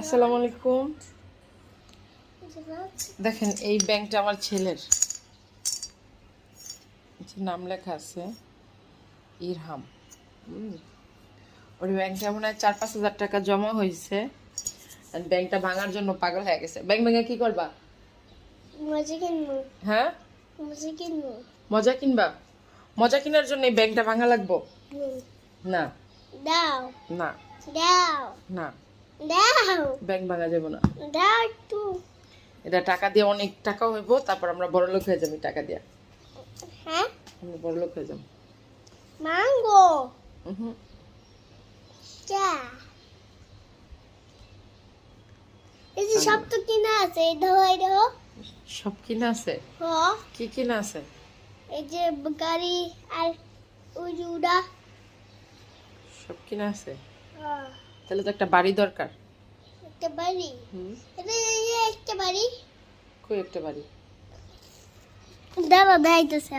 আসসালামু আলাইকুম। দেখেন এই ব্যাংকটা আমার ছেলের, নাম লেখা আছে ইরহাম। ওই ব্যাংকটা মনে হয় 4-5 হাজার টাকা জমা হয়েছে। ব্যাংকটা ভাঙার জন্য পাগল হয়ে গেছে। ব্যাংক ভেঙে কি করবা? মজা কিনবো। হ্যাঁ, মজা কিনবো। মজা কিনবা? মজা কেনার জন্য এই ব্যাংকটা ভাঙা লাগবো না? দাও না দাও না, দাও ব্যাংক ভাঙা যাবে না। দাও একটু। এটা টাকা দিয়ে অনেক টাকা হইব, তারপর আমরা বড় লোক হয়ে যাবো। টাকা দিয়া হ্যাঁ আমরা বড় লোক হয়ে যাবো। ম্যাঙ্গো চা। এই যে সব তো কিনা আছে, এই দেখো সব কিনা আছে? হ কি কিনা আছে? এই যে গাড়ি আর ওই যে উড়া সব কিনা আছে? তাহলে তো একটা বাড়ি দরকার। একটা বাড়ি। এটা এই যে একটা বাড়ি। কই একটা বাড়ি? দাঁড়া দেখাইতেছে।